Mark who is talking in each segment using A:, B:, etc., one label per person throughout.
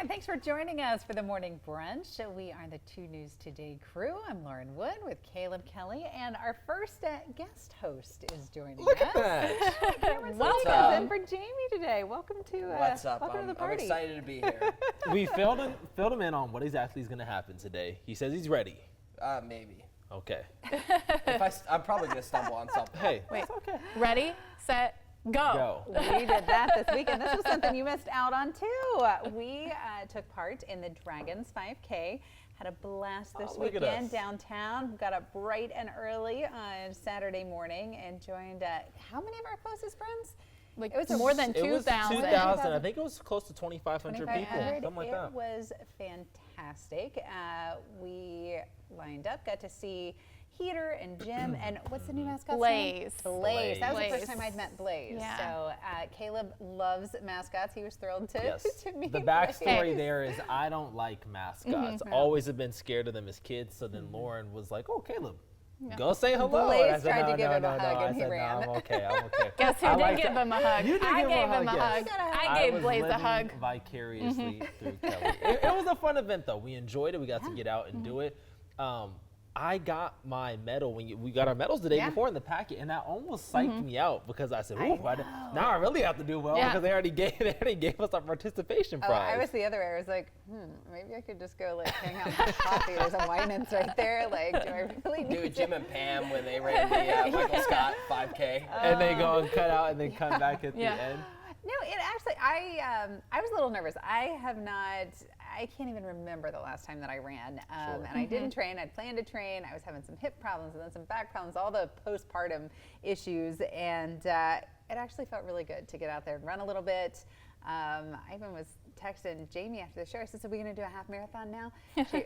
A: and thanks for joining us for the morning brunch. We are the 2 News Today crew. I'm Lauren Wood with Caleb Kelley, and our first guest host is joining
B: Look
A: us.
B: at that.
A: Cameron
B: What's
A: Salinas
B: up?
A: in for Jamie today. Welcome to
C: What's up?
A: welcome to the
C: I'm
A: party.
C: excited to be here.
B: We filled him in on what exactly is going to happen today. He says he's ready.
C: Maybe.
B: Okay.
C: I'm probably going to stumble on something.
B: Hey,
D: Wait.
B: it's okay.
D: Ready, set, go.
A: We did that this weekend. This was something you missed out on too. We took part in the Dragons 5K. Had a blast this
B: look at
A: weekend
B: us.
A: downtown. Got up bright and early on Saturday morning and joined how many of our closest friends?
D: Like
A: It was a-
D: more than
B: It was
D: 2,000.
B: 2,000. I think it was close to 2,500 people.
A: 2,500.
B: Something like
A: It
B: that.
A: was fantastic. We lined up, got to see Heater and Jim, and what's the new mascot's name?
D: Blaze.
A: Blaze. That was the
D: Blaze.
A: first time I'd met Blaze.
D: Yeah.
A: So Caleb loves mascots. He was thrilled to,
B: Yes.
A: to meet
B: The
A: Blaze.
B: backstory there is I don't like mascots. Always have been scared of them as kids. So then Lauren was like, "Oh, Caleb, go say hello."
A: Blaze
B: And I said,
A: tried to
B: "No,
A: give
B: no,
A: him a
B: no,
A: hug
B: no."
A: and
B: I
A: he
B: said,
A: ran.
B: "No, I'm okay. I'm okay."
D: Guess who
B: I
D: did
B: like
D: give
B: that.
D: him a hug?
B: You did
D: I
B: give
D: gave
B: him
D: him a
B: yes.
D: hug.
A: I
D: I gave
B: was
D: Blaze a
B: living
D: hug.
B: vicariously through Kelley. It was a fun event, though. We enjoyed it. We got to get out and do it. I got my medal when we got our medals the day
A: Yeah.
B: before in the packet, and that almost psyched me out because I said, "Ooh, now I really have to do well,"
D: Yeah.
B: because they already gave us our participation
A: Oh,
B: prize.
A: I was the other way. I was like, maybe I could just go like hang out and have coffee. There's a Winans right there. Like, do I really need
C: Dude,
A: to?
C: Jim and Pam when they ran the Michael Scott 5K.
B: And they go and cut out and then come back at the
D: Yeah.
B: end.
A: No, it actually, I was a little nervous. I can't even remember the last time that I ran. And I didn't train. I'd planned to train. I was having some hip problems and then some back problems, all the postpartum issues. And it actually felt really good to get out there and run a little bit. I even was texting Jamie after the show. I said, "So we're going to do a half marathon now?"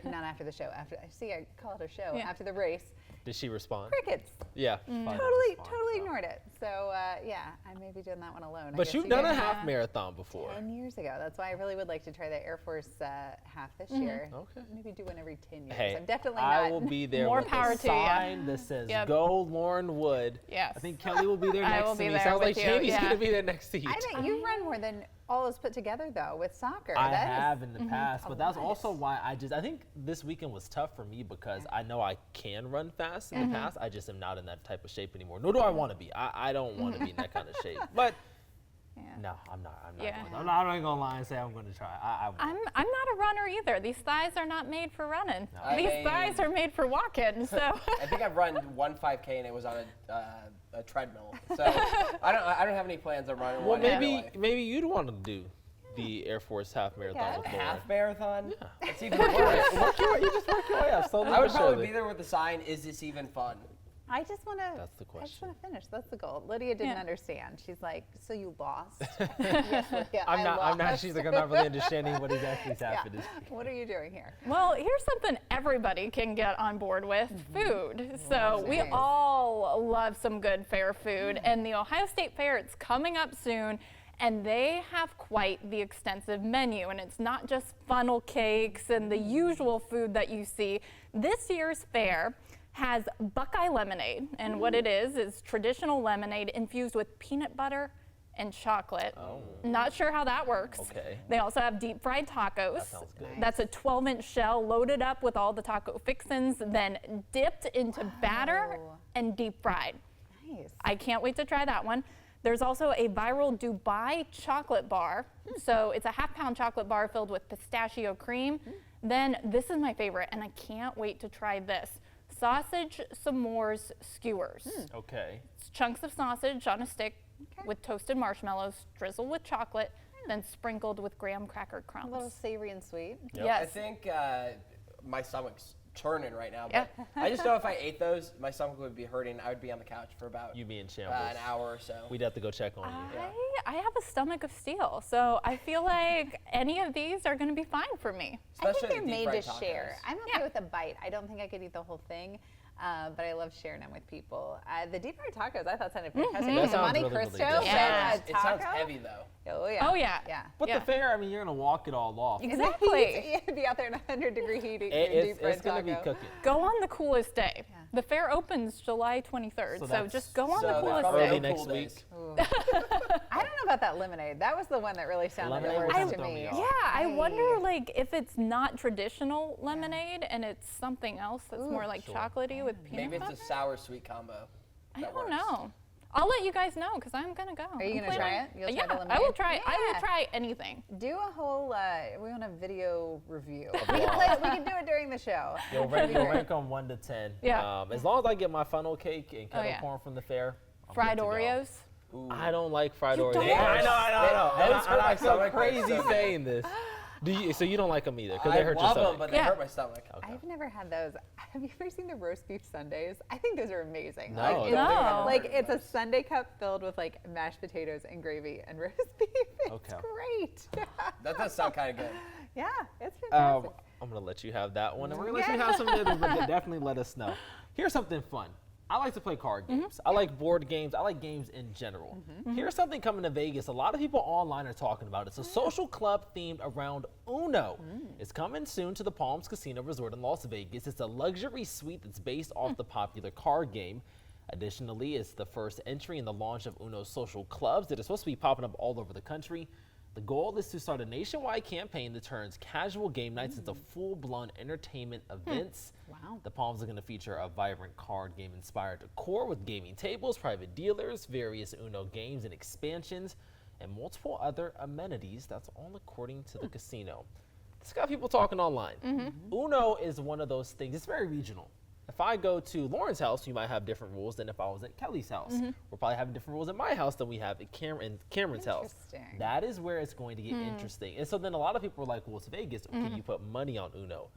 A: Not after the show. After I call it a show.
D: Yeah.
A: After the race.
B: Did she respond?
A: Crickets.
B: Yeah.
A: Totally ignored it. So yeah, I may be doing that one alone. I
B: But
A: guess
B: you've
A: you
B: done a
A: guys-
B: half marathon before.
A: 10 years ago. That's why I really would like to try the Air Force half this year.
B: Okay.
A: Maybe do one every 10 years.
B: Hey,
A: I'm definitely
B: I
A: not.
B: will be there
D: More
B: with
D: power
B: a
D: to ya.
B: sign that says
D: Yep.
B: "Go Lauren Wood."
D: Yes.
B: I think Kelley will be there
D: I
B: next
D: will
B: to
D: be
B: me.
D: there
B: Sounds like
D: with you,
B: Jamie's
D: yeah.
B: going to be there next to you.
A: I think you run more than all of us put together though with soccer.
B: I
A: That is-
B: have in the past, but that's
A: lot.
B: also why I think this weekend was tough for me because I know I can run fast in the past. I just am not in that type of shape anymore. Nor do I want to be. I don't want to be in that kind of shape. But no, I'm not.
D: Yeah.
B: I'm not going to lie and say I'm going to try. I won't.
D: I'm not a runner either. These thighs are not made for running.
C: No.
D: These
C: I-
D: thighs are made for walking. So
C: I think I've run one 5K and it was on a treadmill. So I don't have any plans on running
B: Well,
C: one. in real
B: maybe
C: life.
B: you'd want to do the Air Force half marathon
A: Yeah.
B: with Lauren.
C: Half marathon?
B: Yeah.
C: That's even worse.
B: You just work your way up. Slowly
C: I would
B: but
C: probably
B: surely.
C: be there with the sign, "Is this even fun?"
A: I just want to.
B: That's the
A: I just
B: question.
A: want to finish. That's the goal. Lydia didn't
D: Yeah.
A: understand. She's like, "So you lost?" Yes, Lydia,
B: I'm not.
A: lost.
B: She's like, I'm not really understanding what exactly is
A: Yeah.
B: happening.
A: What are you doing here?
D: well, here's something everybody can get on board with: food. So we
A: Nice.
D: all love some good fair food, and the Ohio State Fair, it's coming up soon. And they have quite the extensive menu, and it's not just funnel cakes and the usual food that you see. This year's fair has Buckeye lemonade, and what it is traditional lemonade infused with peanut butter and chocolate.
B: Oh.
D: Not sure how that works.
B: Okay.
D: They also have deep fried tacos.
B: That sounds good.
D: That's a 12-inch shell loaded up with all the taco fixins, then dipped into batter
A: Wow.
D: and deep fried.
A: Nice.
D: I can't wait to try that one. There's also a viral Dubai chocolate bar. So it's a half-pound chocolate bar filled with pistachio cream. Then this is my favorite, and I can't wait to try this. Sausage s'mores skewers.
B: Okay.
D: It's chunks of sausage on a stick with toasted marshmallows, drizzled with chocolate, then sprinkled with graham cracker
A: A little
D: crumbs.
A: savory and sweet.
B: Yep.
D: Yes.
C: I think my stomach's churning right now.
D: Yeah.
C: But I just know if I ate those, my stomach would be hurting. I would be on the couch for about
B: You be in shambles.
C: an hour or so.
B: We'd have to go check on you.
D: I have a stomach of steel, so I feel like any of these are going to be fine for me.
A: I
C: Especially
A: think
C: the
A: they're
C: deep
A: made
C: fried
A: to share.
C: tacos.
A: I'm okay with a bite. I don't think I could eat the whole thing, but I love sharing them with people. The deep fried tacos I thought sounded fantastic.
B: That
A: The
B: sounds
A: Monte
B: really, really
A: Cristo
B: good.
D: Yeah.
A: and
C: It sounds
A: taco.
C: heavy though.
A: Oh yeah.
D: Oh, yeah.
A: Yeah.
B: But
D: Yeah.
B: the fair, I mean, you're gonna walk it all off.
D: Exactly.
A: You'd be out there in 100-degree heat eating a deep
B: It's
A: fried
B: gonna
A: taco.
B: be cooking.
D: Go on the coolest day.
A: Yeah.
D: The fair opens July 23rd,
B: So
D: so
B: that's-
D: just go on
C: So
D: the
C: that's
D: coolest
C: probably
B: Early
D: day.
C: the
B: next
C: cool
B: week.
C: days.
A: Ooh. I don't know about that lemonade. That was the one that really sounded the
B: Lemonade
A: worst
B: was
A: to
B: throw
A: me.
B: me off.
D: Yeah, I
A: Hey.
D: wonder like if it's not traditional lemonade and it's something else that's more like
B: Sure.
D: chocolatey with peanut
C: Maybe
D: butter.
C: it's a sour sweet combo.
D: I
C: that
D: don't
C: works.
D: know. I'll let you guys know because I'm gonna go.
A: Are you
D: I'm
A: gonna try
D: planning-
A: it? You'll try
D: yeah,
A: the
D: I will
A: lemonade?
D: try. I
A: Yeah.
D: will try anything.
A: Do a whole. We want a video review. We
B: vlog.
A: can, play, we can do it during the show.
B: You'll rank on 1 to 10.
D: Yeah.
B: As long as I get my funnel cake and kettle
D: yeah.
B: corn from the fair. I'm
D: Fried
B: good to go.
D: Oreos.
C: Ooh.
B: I don't like fried
D: You
B: Oreos.
D: don't?
B: Yeah, I know.
C: Those hurt
B: And
C: my
B: I feel
C: stomach like
B: crazy
C: so
B: saying this. So you don't like them either because
C: I
B: they hurt your
C: love
B: stomach.
C: them, but they
D: Yeah.
C: hurt my stomach.
B: Okay.
A: I've never had those. Have you ever seen the roast beef sundaes? I think those are amazing.
B: No.
A: Like,
B: I
A: it's,
B: don't
D: think I've ever
A: like
C: heard of
A: it's a
C: those.
A: sundae cup filled with like mashed potatoes and gravy and roast beef. It's
B: Okay.
A: great.
C: That does sound kind of good.
A: Yeah, it's fantastic.
B: I'm gonna let you have that one, and we're gonna let you have some others, but definitely let us know. Here's something fun. I like to play card games. I like board games. I like games in general. Here's something coming to Vegas. A lot of people online are talking about. It's a social club themed around Uno. It's coming soon to the Palms Casino Resort in Las Vegas. It's a luxury suite that's based off the popular card game. Additionally, it's the first entry in the launch of Uno's social clubs that are supposed to be popping up all over the country. The goal is to start a nationwide campaign that turns casual game nights into full-blown entertainment events.
A: Wow.
B: The Palms are going to feature a vibrant card game-inspired decor with gaming tables, private dealers, various Uno games and expansions, and multiple other amenities. That's all according to the casino. It's got people talking online. Uno is one of those things. It's very regional. If I go to Lauren's house, you might have different rules than if I was at Kelly's house. We're probably having different rules at my house than we have at Cameron's house.
A: Interesting.
B: That is where it's going to get interesting. And so then a lot of people are like, well, it's Vegas. Can you put money on Uno?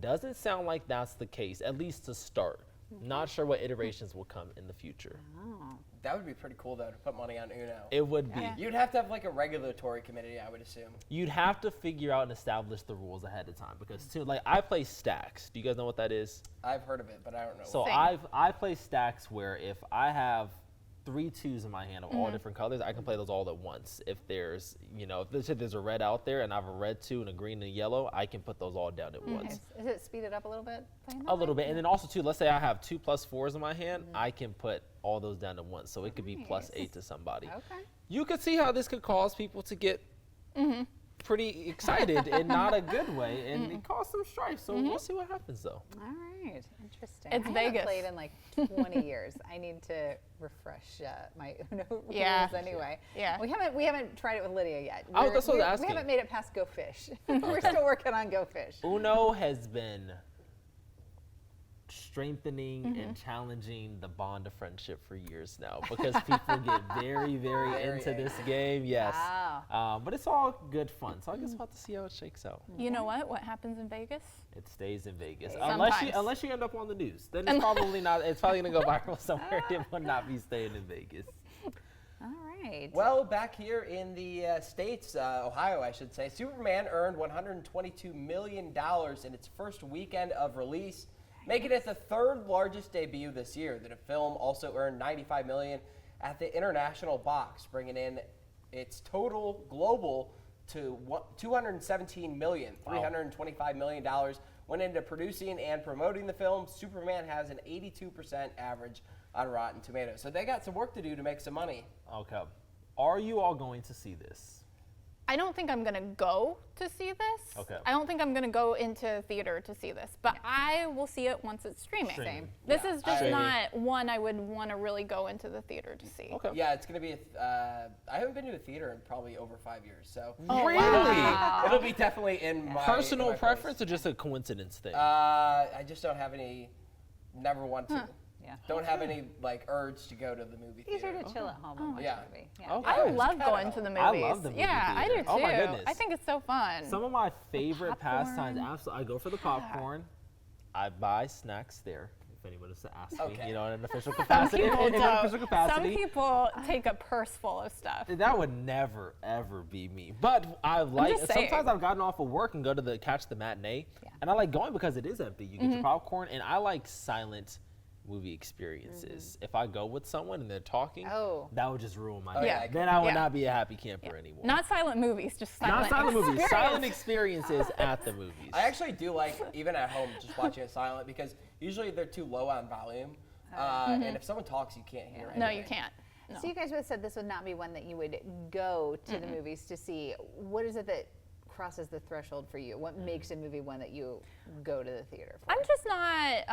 B: Doesn't sound like that's the case, at least to start. Not sure what iterations will come in the future.
A: Oh.
C: That would be pretty cool, though, to put money on Uno.
B: It would be.
A: Yeah.
C: You'd have to have like a regulatory committee, I would assume.
B: You'd have to figure out and establish the rules ahead of time because too, like I play stacks. Do you guys know what that is?
C: I've heard of it, but I don't know.
B: So
D: Same.
B: I play stacks where if I have 3 2s in my hand of all different colors, I can play those all at once. If there's, if there's a red out there and I have a red 2 and a green and a yellow, I can put those all down at once.
A: Is it speeded up a little bit? playing that
B: A little
A: way?
B: bit. And then also too, let's say I have 2 plus 4s in my hand, I can put all those down at once. So it could be plus
A: Nice.
B: 8 to somebody.
A: Okay.
B: You could see how this could cause people to get pretty excited in not a good way, and it cause some strife. So we'll see what happens though.
A: All right. Interesting.
D: It's
A: I haven't
D: Vegas.
A: played in like 20 years. I need to refresh my Uno
D: Yeah.
A: rules anyway.
D: Yeah.
A: We haven't tried it with Lydia yet.
B: Oh, that's what I was
A: We
B: asking.
A: haven't made it past Go Fish. We're still working on Go Fish.
B: Uno has been strengthening and challenging the bond of friendship for years now because people get very, very
C: Very
B: into this
C: angry.
B: game. Yes.
A: Wow.
B: But it's all good fun. So I guess we'll have to see how it shakes out.
D: You know what? What happens in Vegas?
B: It stays in Vegas.
D: Sometimes.
B: Unless you end up on the news. Then it's probably not, it's probably going to go viral somewhere. It will not be staying in Vegas.
A: All right.
C: Well, back here in the States, Ohio, I should say, Superman earned $122 million in its first weekend of release, making it the 3rd largest debut this year. The film also earned $95 million at the international box, bringing in its total global to $217 million. $325 million went into producing and promoting the film. Superman has an 82% average on Rotten Tomatoes. So they got some work to do to make some money.
B: Okay. Are you all going to see this?
D: I don't think I'm going to go to see this.
B: Okay.
D: I don't think I'm going to go into theater to see this, but I will see it once it's streaming.
B: Streaming.
D: This is just
B: Streaming.
D: not one I would want to really go into the theater to see.
B: Okay.
C: Yeah, it's going to be, I haven't been to a theater in probably over 5 years. So
D: Oh,
B: Really?
D: wow.
C: it'll be definitely in my
B: Personal
C: in my
B: preference
C: place.
B: or just a coincidence thing?
C: I just don't have any, never want to.
A: Yeah.
C: Don't have any like urge to go to the movie
A: Easier
C: theater.
A: to chill at home and watch
C: Yeah.
A: a movie. Yeah.
B: Okay.
D: I
B: Yeah,
D: love
C: kinda
D: going to the
C: help.
D: movies.
B: I love the movie
D: Yeah, I do
B: theater.
D: too.
B: Oh my goodness.
D: I think it's so fun.
B: Some of my favorite pastimes,
D: Popcorn.
B: absolutely. I go for the popcorn. I buy snacks there. If anyone was to ask me,
C: Okay.
B: in an official
D: Some
B: capacity.
D: people
B: in an
D: don't.
B: official capacity.
D: Some people take a purse full of stuff.
B: That would never ever be me. But I like.
D: just saying.
B: Sometimes I've gotten off of work and go to catch the matinee,
A: Yeah.
B: and I like going because it is empty. You get your popcorn, and I like silent movie experiences. If I go with someone and they're talking,
A: Oh.
B: that would just ruin my
C: Oh,
B: day.
C: yeah.
B: Then I would
D: Yeah.
B: not be a happy camper anymore.
D: Not silent movies, just silent.
B: Not silent movies,
D: experience.
B: silent experiences at the movies.
C: I actually do like, even at home, just watching it silent because Usually they're too low on volume, and if someone talks, you can't hear.
D: No,
C: anything.
D: you can't. No.
A: So you guys both said this would not be one that you would go to the movies to see. What is it that crosses the threshold for you? What makes a movie one that you go to the theater for?
D: I'm just not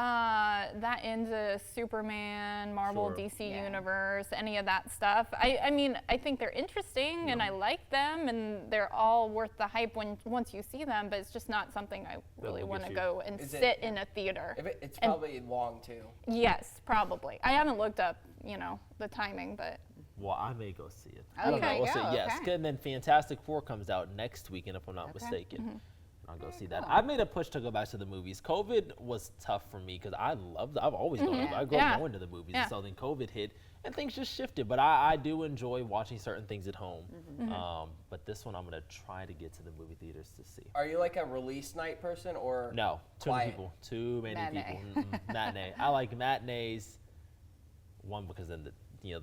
D: that into Superman, Marvel,
B: Sure.
D: DC
A: Yeah.
D: Universe, any of that stuff. I mean, I think they're interesting and I like them and they're all worth the hype once you see them, but it's just not something I really
B: will
D: want
B: get
D: to
B: you.
D: go and
C: Is it-
D: sit in a theater.
C: It's
D: And-
C: probably long too.
D: Yes, probably. I haven't looked up, the timing, but
B: Well, I may go see it.
A: Oh,
B: I don't
A: okay,
B: know. We'll
A: go,
B: see. Yes.
A: okay.
B: And then Fantastic Four comes out next weekend, if I'm not
A: Okay.
B: mistaken. I'll go see that.
A: cool.
B: I've made a push to go back to the movies. COVID was tough for me because I've always gone. I grew
D: Yeah.
B: up going to the movies,
D: Yeah.
B: and so then COVID hit and things just shifted. But I do enjoy watching certain things at home. But this one I'm gonna try to get to the movie theaters to see.
C: Are you like a release night person or
B: No, too many
C: quiet?
B: people. Too many
A: Matinee.
B: people. Matinee. I like matinees. One because then the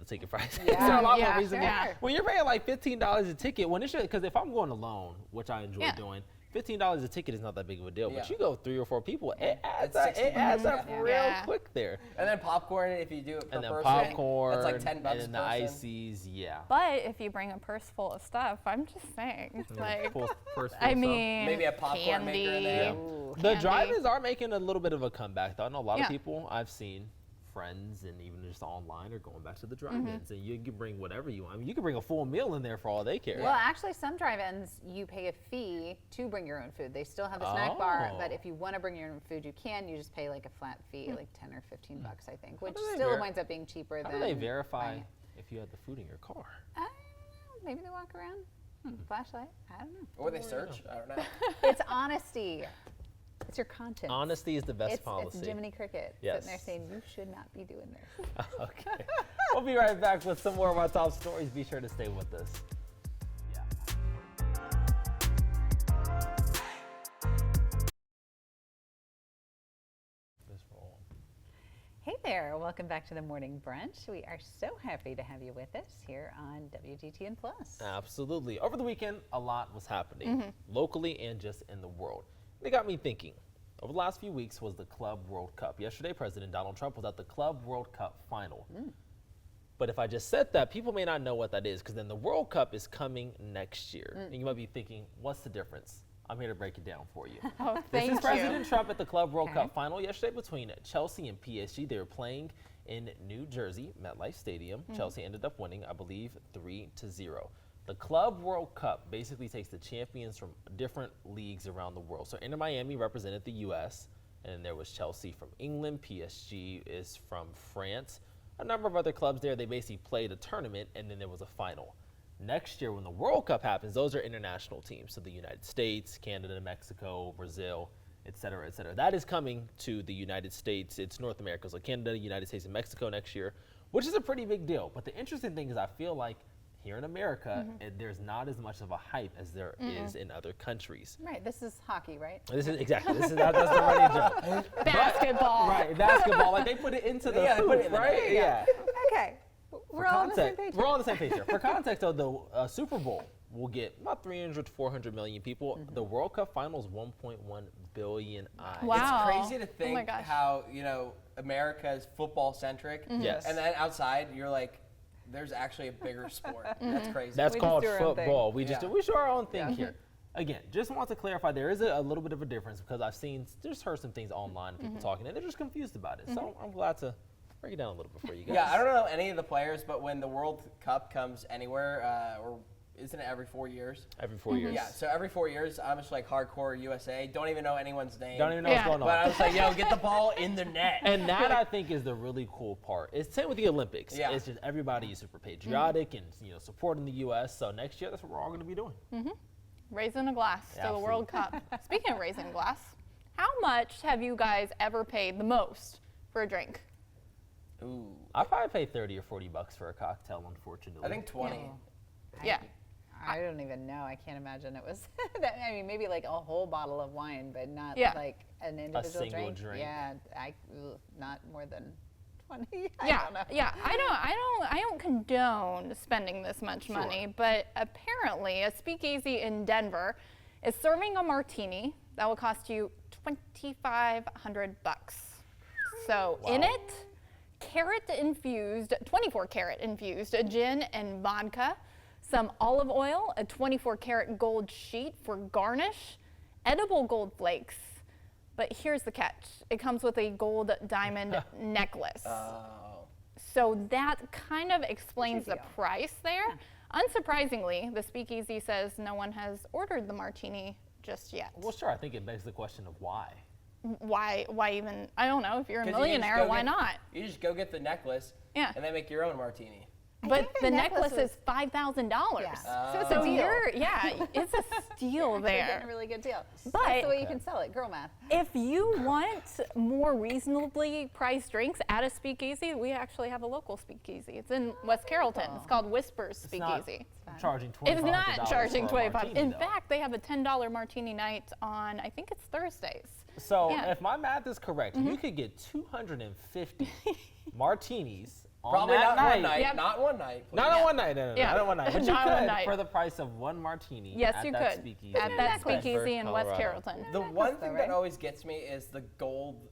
B: ticket price
A: Yeah.
B: are a lot
D: Yeah,
B: more reasonable.
D: sure.
B: When you're paying like $15 a ticket, when it should, because if I'm going alone, which I enjoy
D: Yeah.
B: doing, $15 a ticket is not that big of a deal. But
C: Yeah.
B: you go 3 or 4 people, it adds
C: It's
B: up,
C: 60
B: it adds
C: bucks,
B: up
C: yeah.
B: real
D: Yeah.
B: quick there.
C: And then popcorn if you do it per
B: And then
C: person.
B: popcorn,
C: That's like $10
B: and then the
C: a person.
B: ices, yeah.
D: but if you bring a purse full of stuff, I'm just saying, like,
B: First
D: I mean,
C: Maybe a popcorn
D: candy.
C: maker in there.
A: Ooh.
B: the
D: candy.
B: drive-ins are making a little bit of a comeback, though. I know a lot of
D: Yeah.
B: people I've seen, friends and even just online, are going back to the drive-ins, and you can bring whatever you want. I mean, you can bring a full meal in there for all they care.
A: Well, actually, some drive-ins, you pay a fee to bring your own food. They still have the snack bar, but
B: Oh.
A: if you want to bring your own food, you can. You just pay like a flat fee, like 10 or 15 bucks, I think, which
B: do they
A: still
B: ver-
A: winds up being cheaper
B: How
A: than
B: do they verify
A: buying-
B: if you have the food in your car?
A: I don't know. Maybe they walk around. Flashlight. I don't know.
C: Or they search. I don't know.
A: It's honesty. It's your conscience.
B: Honesty is the best
A: It's
B: policy.
A: Jiminy Cricket
B: Yes.
A: sitting there saying you should not be doing this.
B: Okay. We'll be right back with some more of our top stories. Be sure to stay with us. Yeah. This roll.
A: Hey there, welcome back to the Morning Brunch. We are so happy to have you with us here on WGTN Plus.
B: Absolutely. Over the weekend, a lot was happening, locally and just in the world. It got me thinking. Over the last few weeks was the Club World Cup. Yesterday, President Donald Trump was at the Club World Cup final. But if I just said that, people may not know what that is, because then the World Cup is coming next year. And you might be thinking, what's the difference? I'm here to break it down for you.
D: Oh,
B: This
D: thank
B: is
D: you.
B: President Trump at the Club World
A: Okay.
B: Cup final yesterday between Chelsea and PSG. They were playing in New Jersey, MetLife Stadium. Chelsea ended up winning, I believe, 3-0. The Club World Cup basically takes the champions from different leagues around the world. So Inter Miami represented the U.S., and there was Chelsea from England. PSG is from France. A number of other clubs there. They basically played a tournament, and then there was a final. Next year, when the World Cup happens, those are international teams. So the United States, Canada, Mexico, Brazil, et cetera, et cetera. That is coming to the United States. It's North America. So Canada, United States, and Mexico next year, which is a pretty big deal. But the interesting thing is I feel like here in America, there's not as much of a hype as there is in other countries.
A: Right, this is hockey, right?
B: This is exactly, that's the running joke.
D: Basketball.
B: Right, basketball, like they put it into the
C: Yeah, they
B: hoop,
C: put it in the
B: right?
C: net,
B: Yeah.
A: Okay, we're all on the same page.
B: We're all on the same page here. For context, though, the Super Bowl will get about 300 to 400 million people. The World Cup Finals, 1.1 billion eyes.
D: Wow.
C: It's crazy to
D: Oh my
C: think
D: gosh.
C: how, America is football centric.
B: Yes.
C: And then outside, you're like, there's actually a bigger sport. That's crazy.
B: That's
A: We just
B: called
A: do our own thing.
B: football. We
C: Yeah.
B: do our own thing here. Again, just want to clarify, there is a little bit of a difference because I've just heard some things online, people talking, and they're just confused about it. So I'm glad to break it down a little bit for you guys.
C: Yeah, I don't know any of the players, but when the World Cup comes anywhere, or isn't it every 4 years?
B: Every 4 years.
C: Yeah, so every 4 years, I'm just like hardcore USA. Don't even know anyone's name.
B: Don't even know
D: Yeah.
B: what's going on.
C: But I was like, yo, get the ball in the net.
B: And that I think is the really cool part. It's same with the Olympics.
C: Yeah.
B: It's just everybody is super patriotic and supporting the U.S. So next year, that's what we're all going to be doing.
D: Raising a glass to the
B: Absolutely.
D: World Cup. Speaking of raising a glass, how much have you guys ever paid the most for a drink?
C: Ooh,
B: I probably pay 30 or 40 bucks for a cocktail, unfortunately.
C: I think 20.
D: Yeah.
A: I don't even know. I can't imagine it was that. I mean, maybe like a whole bottle of wine, but not
D: Yeah.
A: like an individual
B: single drink.
A: Yeah, not more than 20. I
D: Yeah,
A: don't know.
D: yeah. I don't condone spending this much money, but apparently a speakeasy in Denver is serving a martini that will cost you $2,500. So in it, 24 karat infused gin and vodka, some olive oil, a 24 karat gold sheet for garnish, edible gold flakes. But here's the catch. It comes with a gold diamond necklace. So that kind of explains the price there. Unsurprisingly, the speakeasy says no one has ordered the martini just yet.
B: Well, sure. I think it begs the question of why.
D: Why even? I don't know. If you're a
C: 'Cause you
D: millionaire, why not?
C: You just go get the necklace
D: Yeah.
C: and then make your own martini.
D: But the necklace is $5,000.
A: Yeah. So it's
D: So
A: a deal.
D: it's a steal
A: You're
D: there.
A: getting a really good deal.
D: But-
A: That's the way you can sell it. Girl math.
D: If you want more reasonably priced drinks at a speakeasy, we actually have a local speakeasy. It's in West Carrollton. It's called Whispers
B: It's not
D: Speakeasy.
B: charging
D: It's
B: $25.
D: not charging
B: for a
D: 25.
B: martini,
D: In
B: though.
D: fact, they have a $10 martini night on, I think it's Thursdays.
B: So
D: Yeah.
B: if my math is correct, you could get 250 martinis on
C: Probably
B: that
C: not one
B: night.
C: night.
D: Yep.
C: Not one night. please.
B: Not on one night, no,
D: Yeah.
B: not on one night. But you
D: Not on one
B: could
D: night.
B: for the price of one martini.
D: Yes,
B: at
D: you
B: that
D: could.
B: Speakeasy
D: At that
B: in Denver,
D: speakeasy in West
B: Colorado.
D: Carrollton.
C: The one thing
A: right?
C: that always gets me is the gold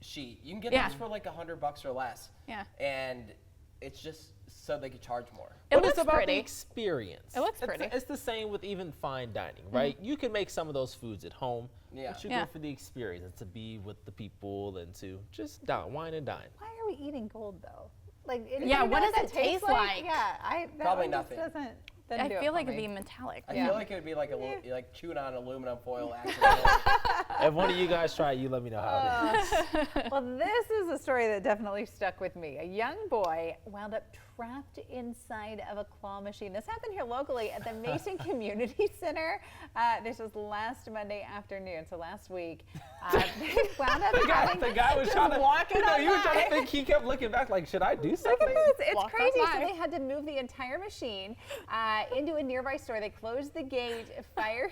C: sheet. You can get
D: Yeah.
C: those for like $100 or less.
D: Yeah.
C: And it's just so they could charge more.
D: It
B: But
D: looks
B: it's about
D: pretty.
B: the experience.
D: It looks
B: It's-
D: pretty.
B: It's the same with even fine dining, right? You can make some of those foods at home,
C: Yeah.
B: but you
D: Yeah.
B: go for the experience and to be with the people and to just wine and dine.
A: Why are we eating gold though? Like,
D: Yeah, what does
A: that
D: it taste like?
A: Yeah, that
C: Probably
A: one just
C: nothing.
A: doesn't
D: I
A: do it
D: feel
A: for
D: like it'd
A: me.
D: be metallic.
C: I
A: Yeah.
C: feel like it would be like like chewing on aluminum foil accidentally.
B: If one of you guys try it, you let me know how it is.
A: Well, this is a story that definitely stuck with me. A young boy wound up trapped inside of a claw machine. This happened here locally at the Mason Community Center. This was last Monday afternoon, so last week. They wound up having
B: The guy was
A: just
B: trying to
A: walking
B: no,
A: on
B: you were trying
A: by.
B: to think. He kept looking back like, should I do
A: Look
B: something?
A: at this. It's
D: Walk on
A: crazy. So
D: by.
A: they had to move the entire machine into a nearby store. They closed the gate. Fire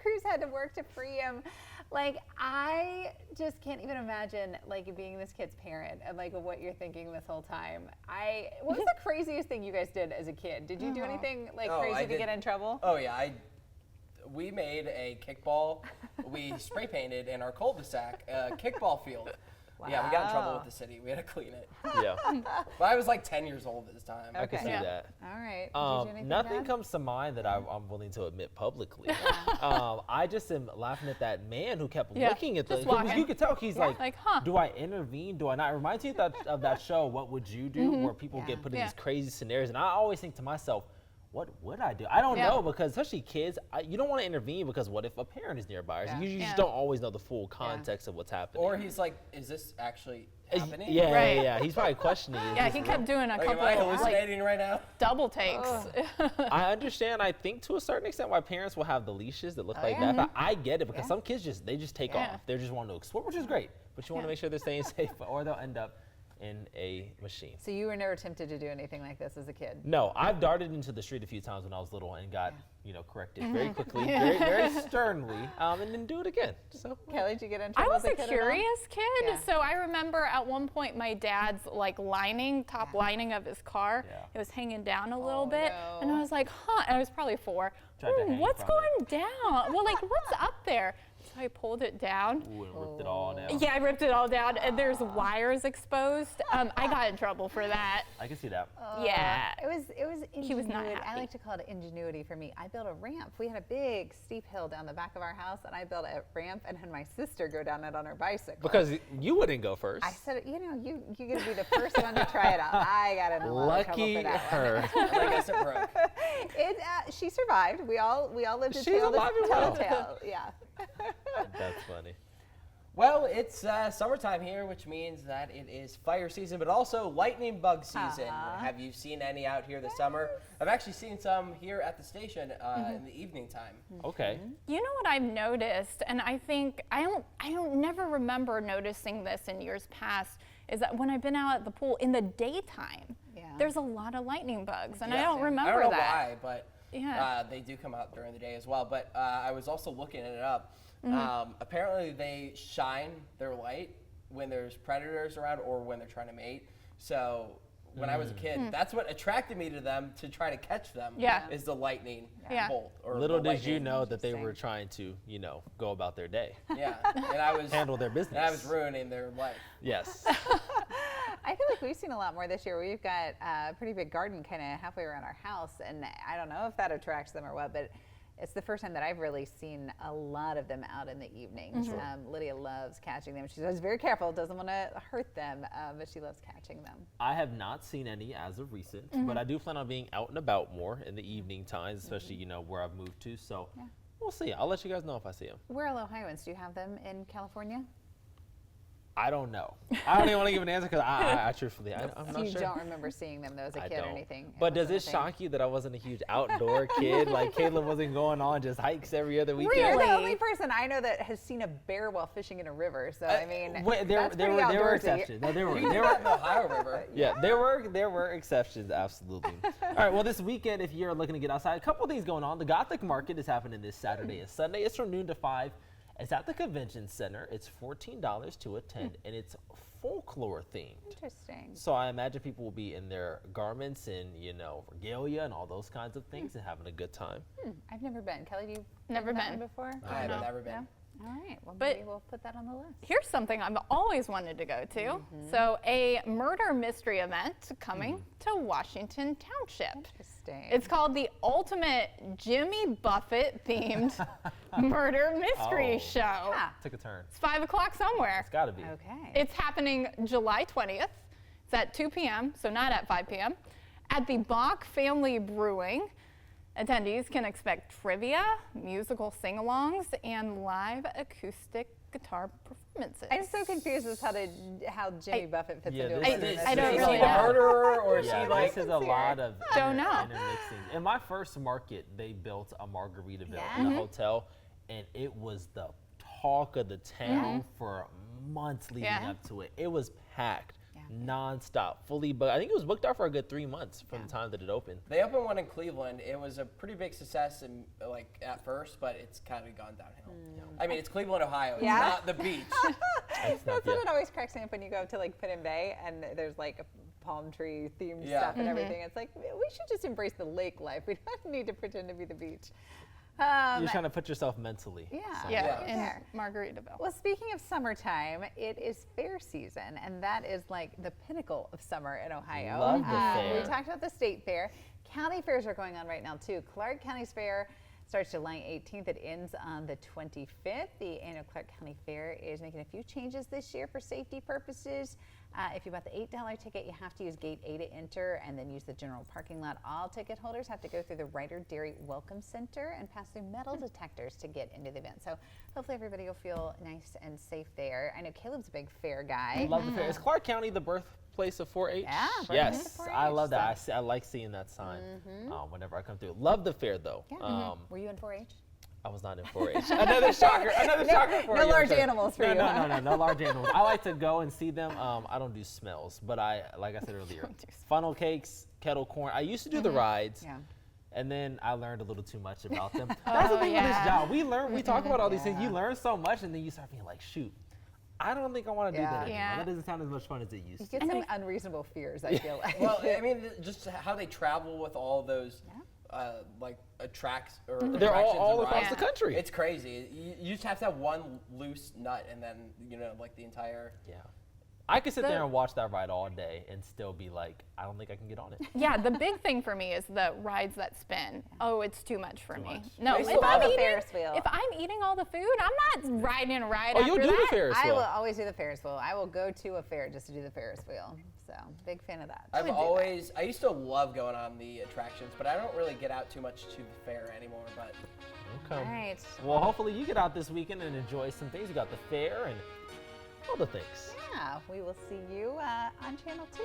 A: crews had to work to free him. Like, I just can't even imagine like being this kid's parent and like what you're thinking this whole time. What was the craziest thing you guys did as a kid? Did you do anything like
C: Oh, I
A: crazy to
C: did.
A: get in trouble?
C: Oh yeah, we made a kickball. We spray painted in our cul-de-sac a kickball field. Yeah, we got in trouble
A: Wow.
C: with the city. We had to clean it.
B: Yeah,
C: But I was like 10 years old at this time.
B: I can
A: Okay.
B: see
D: Yeah.
B: that.
A: All right. Did you do anything
B: Nothing
A: bad?
B: comes to mind that I'm willing to admit publicly. I just am laughing at that man who kept
D: Yeah,
B: looking at the.
D: just
B: 'cause
D: walking.
B: You could tell he's like,
D: Like, huh.
B: do I intervene? Do I not? It reminds me of that show, What Would You Do, where people
A: Yeah.
B: get put in
D: Yeah.
B: these crazy scenarios, and I always think to myself, what would I do? I don't
D: Yeah.
B: know, because especially kids, you don't want to intervene because what if a parent is nearby?
A: Yeah.
B: You
D: Yeah.
B: just don't always know the full context of what's happening.
C: Or he's like, is this actually happening?
B: Yeah,
D: Right.
B: yeah, he's probably questioning. Is
D: Yeah,
B: this
D: he
B: real?
D: kept doing a
C: Like, am
D: couple
C: I
D: of like
C: hallucinating right now?
D: double takes.
B: I understand. I think to a certain extent why parents will have the leashes that look like
A: yeah.
B: that. But I get it because
A: Yeah.
B: some kids just take
D: Yeah.
B: off. They're just wanting to explore, which is great. But you want to
D: Yeah.
B: make sure they're staying safe, or they'll end up in a machine.
A: So you were never tempted to do anything like this as a kid?
B: No, I've darted into the street a few times when I was little and got corrected very quickly, very very sternly, and then do it again. So
A: Kelly, did you get in
D: I
A: trouble
D: was
A: as
D: a
A: kid at all?
D: curious kid,
A: Yeah.
D: so I remember at one point my dad's like top lining of his car,
B: Yeah.
D: it was hanging down a little
A: Oh,
D: bit, and I
A: no.
D: was like, huh, and I was probably 4.
B: Tried to hang
D: What's
B: from
D: going down? Well, like, what's up there? So I pulled it down.
B: ooh, and ripped it all down.
D: Yeah, I ripped it all down, and there's wires exposed. I got in trouble for that.
B: I can see that.
D: Yeah.
A: It was ingenuity.
D: He was not
A: I
D: happy.
A: like to call it ingenuity for me. I built a ramp. We had a big steep hill down the back of our house, and I built a ramp and had my sister go down it on her bicycle.
B: Because you wouldn't go first.
A: I said, you're gonna be the first one to try it out. I got in a lot of trouble
B: Lucky
A: for that one.
B: her.
C: I guess it broke.
A: She survived. We all lived to
B: She's
A: tell the
B: alive and well.
A: tale. Yeah.
B: That's funny.
C: Well, it's summertime here, which means that it is fire season, but also lightning bug season. Have you seen any out here this summer? I've actually seen some here at the station in the evening time.
B: Okay.
D: You know what I've noticed, and I think I don't never remember noticing this in years past, is that when I've been out at the pool in the daytime,
A: Yeah.
D: there's a lot of lightning bugs, and I
C: Yeah.
D: don't remember
C: I don't know
D: that.
C: why, but
D: Yeah.
C: they do come out during the day as well. But I was also looking it up. Apparently, they shine their light when there's predators around or when they're trying to mate. So when I was a kid. That's what attracted me to them to try to catch them.
D: Yeah.
C: Is the lightning
D: Yeah.
C: bolt. Or
B: Little
C: the
B: did you
C: lightning.
B: know that they were trying to, go about their day,
C: Yeah, and I was
B: handle their business.
C: and I was ruining their life.
B: Yes.
A: I feel like we've seen a lot more this year. We've got a pretty big garden kind of halfway around our house, and I don't know if that attracts them or what, but it's the first time that I've really seen a lot of them out in the evenings. Lydia loves catching them. She's very careful, doesn't want to hurt them, but she loves catching them.
B: I have not seen any as of recent, but I do plan on being out and about more in the evening times, especially, where I've moved to. So we'll see. I'll let you guys know if I see them.
A: We're all Ohioans. Do you have them in California?
B: I don't know. I don't even want to give an answer because I truthfully, I'm not
A: You
B: sure.
A: don't remember seeing them though as a
B: I
A: kid or
B: don't.
A: anything.
B: But does
A: wasn't
B: it
A: a thing.
B: shock you that I wasn't a huge outdoor kid? Like Caleb wasn't going on just hikes every other weekend?
A: You're the
D: Really?
A: only person I know that has seen a bear while fishing in a river. So I mean,
B: Wait,
A: that's
B: there
A: pretty
B: were
A: outdoorsy.
B: exceptions. No, there were.
C: You were in the Ohio River.
B: Yeah, there were exceptions, absolutely. All right, well, this weekend, if you're looking to get outside, a couple of things going on. The Gothic Market is happening this Saturday and Sunday. It's from noon to 5. It's at the Convention Center. It's $14 to attend, and it's folklore themed.
A: Interesting.
B: So I imagine people will be in their garments and, regalia and all those kinds of things and having a good time.
A: I've never been. Kelly, do you
D: Never
A: that
D: been.
A: one before?
C: I have
D: No.
C: never been.
A: No? All right. Well,
D: But-
A: maybe we'll put that on the list.
D: Here's something I've always wanted to go to. So a murder mystery event coming to Washington Township.
A: Interesting.
D: It's called the Ultimate Jimmy Buffett themed murder mystery
B: Oh.
D: show.
A: Yeah.
B: Took a turn.
D: It's 5 o'clock somewhere.
B: It's got to be.
A: Okay.
D: It's happening July 20th. It's at 2 p.m., so not at 5 p.m. At the Bach Family Brewing. Attendees can expect trivia, musical sing-alongs, and live acoustic guitar performances.
A: I'm so confused as how Jimmy Buffett fits
B: Yeah,
A: into a
B: this
A: murder
B: is-
A: mystery.
D: I don't
C: Is
D: really
C: he the
D: know.
C: murderer or is
B: Yeah,
C: he like?
B: this is a lot of
D: Don't know.
B: intermixing. In my first market, they built a Margaritaville
A: Yeah.
B: in a hotel, and it was the talk of the town for months leading
D: Yeah.
B: up to it. It was packed,
A: Yeah.
B: nonstop, fully booked. I think it was booked out for a good 3 months from the time that it opened.
C: They opened one in Cleveland. It was a pretty big success at first, but it's kind of gone downhill. I mean, it's Cleveland, Ohio. It's
A: Yeah.
C: not the beach.
B: It's not-
A: That's what
B: yeah.
A: it always cracks me up when you go to like Put in Bay and there's like a palm tree themed
C: Yeah.
A: stuff and everything. It's like we should just embrace the lake life. We don't need to pretend to be the beach.
B: You're trying to put yourself mentally.
A: Yeah.
B: somewhere.
D: Yeah,
C: Yeah.
D: in Margaritaville.
A: Well, speaking of summertime, it is fair season, and that is like the pinnacle of summer in Ohio.
B: Love the fair.
A: We talked about the state fair. County fairs are going on right now too. Clark County's fair starts July 18th. It ends on the 25th. The annual Clark County Fair is making a few changes this year for safety purposes. If you bought the $8 ticket, you have to use gate A to enter and then use the general parking lot. All ticket holders have to go through the Ryder Dairy Welcome Center and pass through metal detectors to get into the event. So hopefully everybody will feel nice and safe there. I know Caleb's a big fair guy.
B: I love the fair. Is Clark County the birthplace of 4-H?
A: Yeah, birthplace
B: Yes,
A: of 4-H,
B: I love that.
A: so-
B: I like seeing that sign whenever I come through. Love the fair though.
A: Yeah. Were you in 4-H?
B: I was not in 4-H. Another shocker. Another shocker for
A: no
B: you.
A: large animals for
B: no,
A: you,
B: No,
A: huh?
B: no large animals. I like to go and see them. I don't do smells, but like I said earlier, funnel cakes, kettle corn. I used to do the rides.
A: Yeah.
B: And then I learned a little too much about them. That's the thing with this
D: yeah.
B: job. We talk about all these things. You learn so much, and then you start being like, shoot, I don't think I want to do that anymore.
D: Yeah.
B: That doesn't sound as much fun as it used
A: You
B: to.
A: get some unreasonable fears, I feel like.
C: Well, I mean, just how they travel with all those attracts or
B: They're
C: attractions
B: all
C: and
B: across
C: rides.
B: the country.
C: It's crazy. You just have to have one loose nut, and then like the entire.
B: Yeah. I could sit
D: The-
B: there and watch that ride all day and still be like, I don't think I can get on it.
D: Yeah, the big thing for me is the rides that spin. Oh, it's too much for me.
B: much.
D: No,
C: I
D: if
C: still
D: I'm
C: love the
D: eating,
A: Ferris wheel.
D: if I'm eating all the food, I'm not riding a ride
B: Oh,
D: after
B: you'll do
D: that.
B: the Ferris
A: I
B: wheel.
A: will always do the Ferris wheel. I will go to a fair just to do the Ferris wheel. So big fan of that.
C: I used to love going on the attractions, but I don't really get out too much to the fair anymore. But
B: Okay.
A: All right.
B: Well, hopefully you get out this weekend and enjoy some things. You got the fair and all the things.
A: Yeah, we will see you on Channel 2.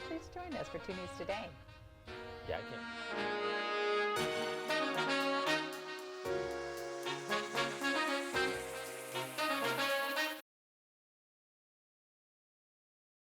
A: Please join us for 2 News Today.
B: Yeah, I can.